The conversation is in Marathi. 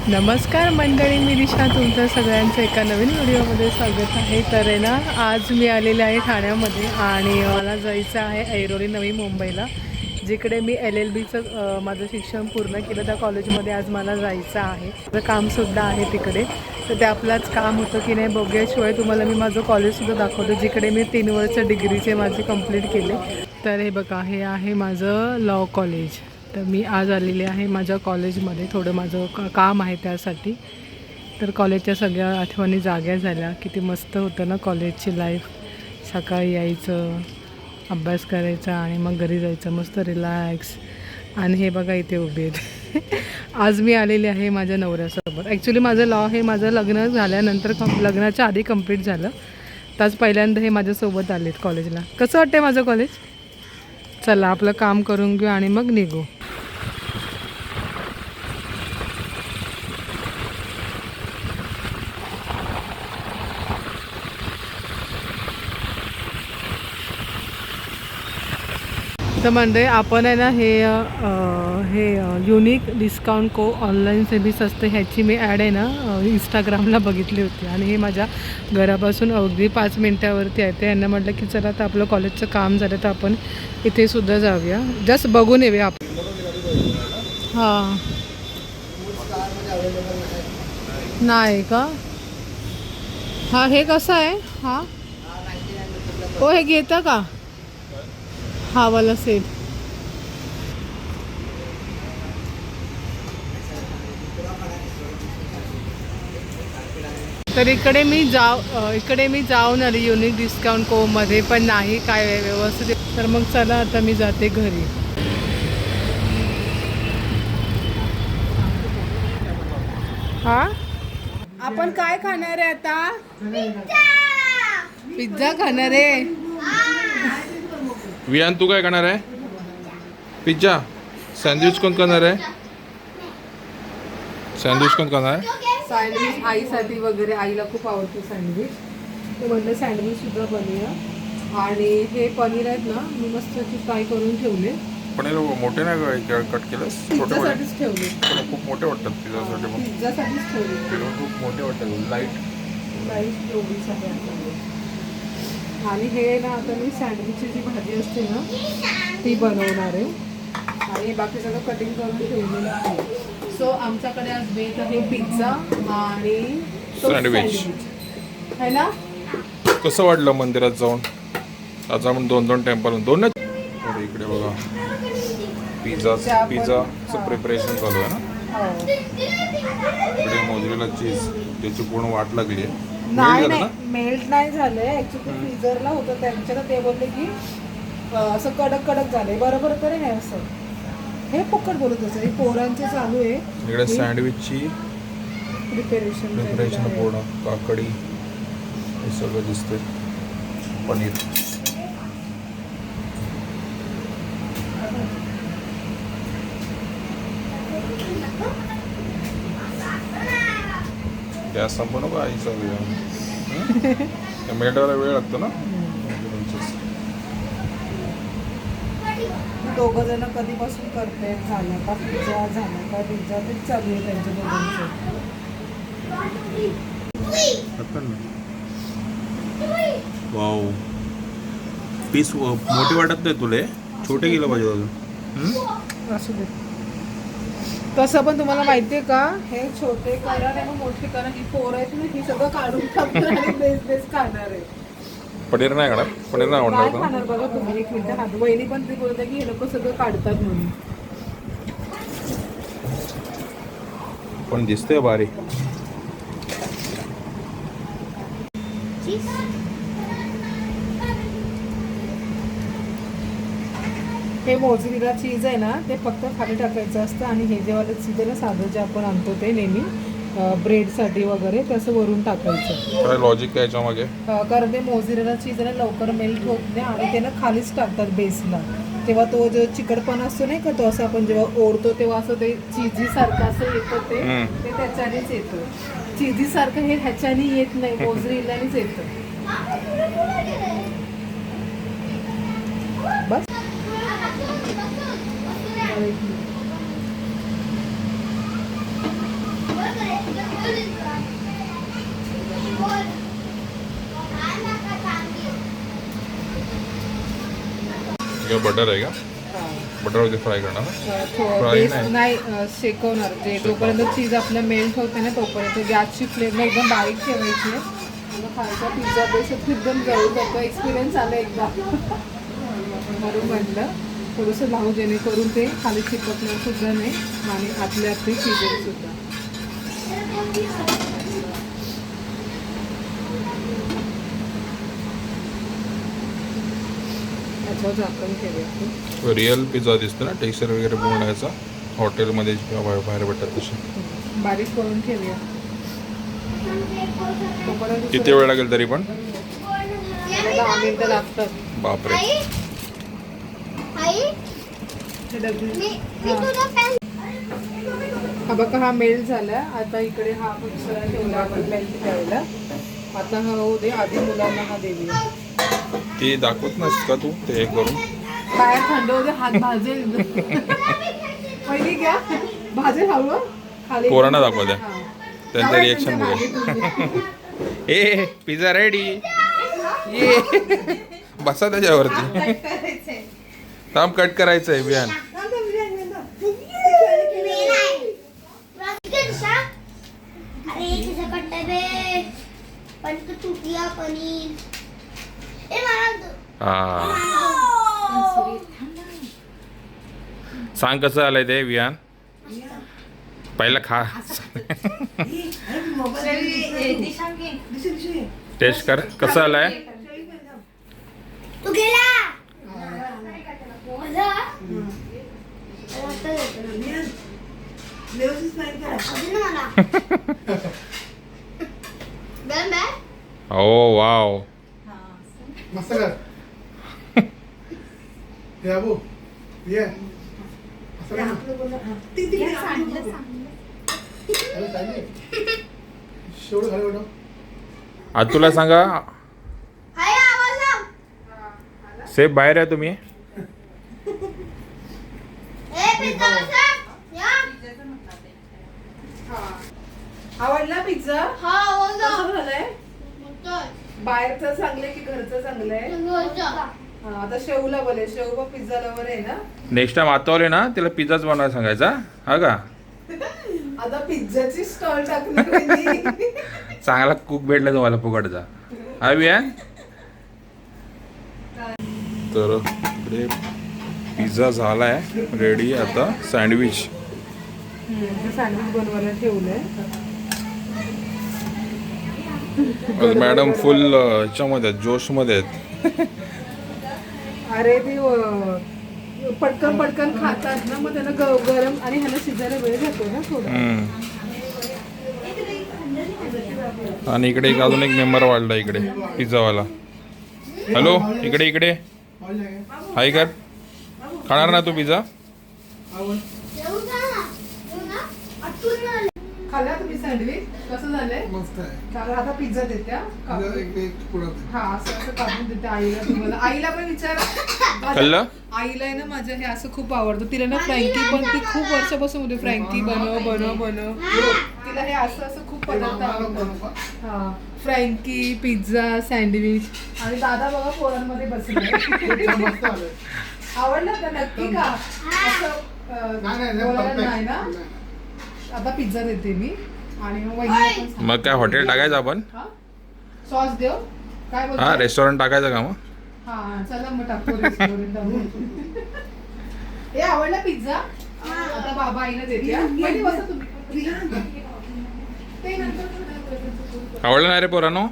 नमस्कार मंडळी, मी दिशा, तुमचं सगळ्यांचं एका नवीन व्हिडिओमध्ये स्वागत आहे. तर आहे ना, आज मी आलेले आहे ठाण्यामध्ये आणि मला जायचं आहे ऐरोली नवी मुंबईला, जिकडे मी LLBचं माझं शिक्षण पूर्ण केलं. त्या कॉलेजमध्ये आज मला जायचं आहे. माझं कामसुद्धा आहे तिकडे, तर ते आपलाच काम होतं की नाही बघूयाशिवाय तुम्हाला मी माझं कॉलेजसुद्धा दाखवतो, जिकडे मी 3 वर्ष डिग्रीचे माझे कंप्लीट केले. तर हे बघा, हे आहे माझं लॉ कॉलेज. तर मी आज आलेले आहे माझ्या कॉलेजमध्ये, थोडं माझं काम आहे त्यासाठी. तर कॉलेजच्या सगळ्या आठवणी जाग्या झाल्या. किती मस्त होतं ना कॉलेजची लाईफ. सकाळी यायचं, अभ्यास करायचा आणि मग घरी जायचं मस्त रिलॅक्स. आणि हे बघा इथे उभे आहेत आज मी आलेले आहे माझ्या नवऱ्यासोबत. ॲक्च्युली माझं लॉ हे माझं लग्न झाल्यानंतर लग्नाच्या आधी कंप्लीट झालं. त्याच पहिल्यांदा हे माझ्यासोबत आलेत कॉलेजला. कसं वाटतं माझं कॉलेज? चला आपलं काम करून घेऊ आणि मग निघू. तर म्हणजे आपण आहे ना हे युनिक डिस्काउंट को ऑनलाईन से भी सस्ते ह्याची मी ॲड आहे ना इंस्टाग्रामला बघितली होती आणि हे माझ्या घरापासून अगदी 5 मिनटावरती आहे. ते यांना म्हटलं की चला आता आपलं कॉलेजचं काम झालं तर आपण इथे सुद्धा जाऊया, जस्ट बघून येऊया आपण. हां, नाही का? हां, हे कसं आहे? हां, हो, हे घेता का हा वाला सेट? तर इकडे मी जाऊन आली युनिक डिस्काउंट कोमध्ये, पण नाही काय व्यवस्थित. तर मग चला आता मी जाते घरी. हा, आपण काय खाणार आहे आता? पिझ्झा खाणार आहे. वियान तू काय करणार आहे? पिझ्झा. सँडविच कोण करणार आहे? सँडविच कोण करणार आहे? सँडविच आईसाठी वगैरे, आईला खूप आवडते सँडविच, तर म्हणलं सँडविच सुद्धा बनवूया. आणि हे पनीर आहेत ना, मी मस्त फ्राय करून ठेवले. पनीर मोठे नाही कट केलंस? छोटे पिझ्झासाठीच ठेवले. खूप मोठे वाटतात पिझ्झासाठी. मग पिझ्झासाठीच ठेवले. खूप मोठे वाटतात. लाईट एवढीसाठी आणले. आणि हे ना आता मी सँडविचची जी भाजी असते ना ती बनवणार आहे आणि बाकी सगळं कटिंग करून ठेवलेलं आहे. सो आमच्याकडे आज बेत आहे पिझ्झा आणि सँडविच है ना. कसं वाटलं मंदिरात जाऊन? आज आपण 2 टेम्पल, 2 इकडे बघा पिझ्झाचं प्रिपरेशन चालू आहे ना. इकडे मोजरेला चीज, त्याची पूर्ण वाट लागली आहे. नाही मेल्ट नाही झालंय ऍक्च्युली, फ्रीजरला होतं त्यांच्याला. ते बोलले की असं कडक कडक झालंय. बरोबर तर हे असं हे फुकट बोलत असं. हे पोरांचे चालू आहे इकडे सँडविचची प्रिपरेशन पूर्ण. काकडी हे सगळं दिसते. पनीर गॅस संपू नको आईचा मिनिटाला वेळ लागतो ना. दोघं जण कधीपासून करते, झालं का पिझ्झा, झालं का पिझ्झा, तेच चालू आहे त्यांच्या दोघांचं. वाव, पीस मोठे वाटत नाही तुला? छोटे गेलं पाहिजे अजून. असू दे. तसं पण तुम्हाला माहितीये का, हे छोटे करा आणि मग मोठे करा. ही पोरं आहेत ना, ही सगळं काढून टाकणार आणि बेस खाणार आहे. पनीर नाही खाणार? पनीर नाही काय आवडणार? खाणार बघा तुम्ही. एक मिनिट हात. वहिनी पण ती बोलते की हे लोक सगळं काढतात म्हणून. पण दिसतंय भारी. हे मोझरेला चीज आहे ना, ते फक्त खाली टाकायचं असतं. आणि हे जेवायला चीज आहे ना, साधं जे आपण आणतो ते नेहमी ब्रेडसाठी वगैरे, तसं वरून टाकायचं. काय लॉजिक काय याच्यामागे? कारण ते मोझरेला चीज आहे ना लवकर मेल्ट होत नाही आणि ते ना खालीच टाकतात बेसला. तेव्हा तो जो चिकटपणा असतो नाही का, तो असं आपण जेव्हा ओढतो तेव्हा असं ते चीजी सारखं असं येतं. ते त्याच्यानेच येतं. चीजी सारखं हे ह्याच्याने येत नाही, मोझरेलानेच येतं. बस. किंवा बटर आहे का? बटरमध्ये फ्राय करणार? Fry बेस नाही. नाही शेकवणार जे जोपर्यंत चीज आपलं मेल्ट होते ना तोपर्यंत गॅसची फ्लेम एकदम बारीक ठेवायची आहे. मग खालचा पिझ्झा बेस एकदम जळून जातो. एक्सपिरियन्स आला एकदा म्हणून म्हटलं थोडंसं लावू जेणेकरून ते खाली चिपकणार सुद्धा नाही आणि आतले आपले शिजेल सुद्धा. याच्यावर झाकण ठेवूया. रिअल पिझ्झा दिसतो ना, टेक्स्चर वगैरे पूर्ण याचा हॉटेलमध्ये किंवा बाहेर भेटतात तसे. बारीक करून ठेवूया. तोपर्यंत किती वेळ लागेल तरी पण? 10 मिनिटं लागतात. बापरे. हे डबी. हा बघा हा मेल्ट झाला. आता इकडे हा आपण सगळा ठेवला आपण मेल्ट करायला. आता हा होऊ दे. आधी मुलांना हा देऊया. ती दाखवत नाहीस का तू ते हे करून? काय थंड होते हात भाजेल. पहिली घ्या भाजेल हळू खाली. पोरांना दाखवा द्या. हा. त्यांचं रिएक्शन बघा. ए पिझ्झा रेडी. ये बसा त्याच्यावरती. थांब कट करायचं आहे बियान. हा सांग कसं आलंय ते वियान? पहिला खा. टेस्ट कर कसं आलंय. ओ वाव. मस्त कर. हे अबू ये. शेवट खाली वाटव. आज तुला सांगा सेफ बाहेर आहे तुम्ही. आवडला पिझ्झा? कसं झालंय? बाहेरचं चांगलंय की घरचं चांगलंय? हा, आता शेवला बोले. शेव बघ पिझ्झा लवर आहे ना. नेक्स्ट टाइम आतावले ना तिला पिझ्झाच बनवायला सांगायचा. हा का? आता पिझ्झाची स्टॉल टाकली. चांगला कुक भेटला तुम्हाला फुकटचा. हा वियान. तर इकडे पिझ्झा झालाय रेडी. आता सँडविच. सँडविच बनवायला ठेवलंय. आज मॅडम फुल ह्याच्यामध्ये आहेत, जोशमध्ये आहेत. अरे ते पटकन पटकन खातात ना मग त्यांना गरम आणि ह्याला शिजायला वेळ जातो ना थोडा. आणि इकडे एक अजून एक मेंबर वाढला इकडे पिझ्झावाला. हॅलो इकडे इकडे हाय कर. खाणार ना तू पिझ्झा? खाल्ला तुम्ही सँडविच? कसं झालंय? मस्त आहे. चालेल आता पिझ्झा देत्या. हा असं असं कापून देते आईला. तुम्हाला आईला पण विचारा. खाल्लं? आईला आहे ना माझ्या हे असं खूप आवडतं. तिला ना फ्रँकी पण ती खूप वर्षापासून होते फ्रँकी बनव बनव बनव. तिला हे असं असं खूप पदार्थ आवडतात. हा फ्रँकी पिझ्झा सँडविच. आणि दादा बघा पोरांमध्ये बसले. मस्त आलंय. आवडलं का नक्की का? असं बोलायला नाही ना. आता पिझ्झा देते मी आणि मग वहिनीला पण सांग. मग काय हॉटेल टाकायचं आपण? हा? सॉस देव काय बोलतो? हा रेस्टॉरंट टाकायचं का मग? हा चला मग टाकू रेस्टॉरंट. हे आवडला पिझ्झा? आता बाबा आईला देते. हा? वहिनी बसा तुम्ही. ते नंतर आवडलं नाही रे पोरानो?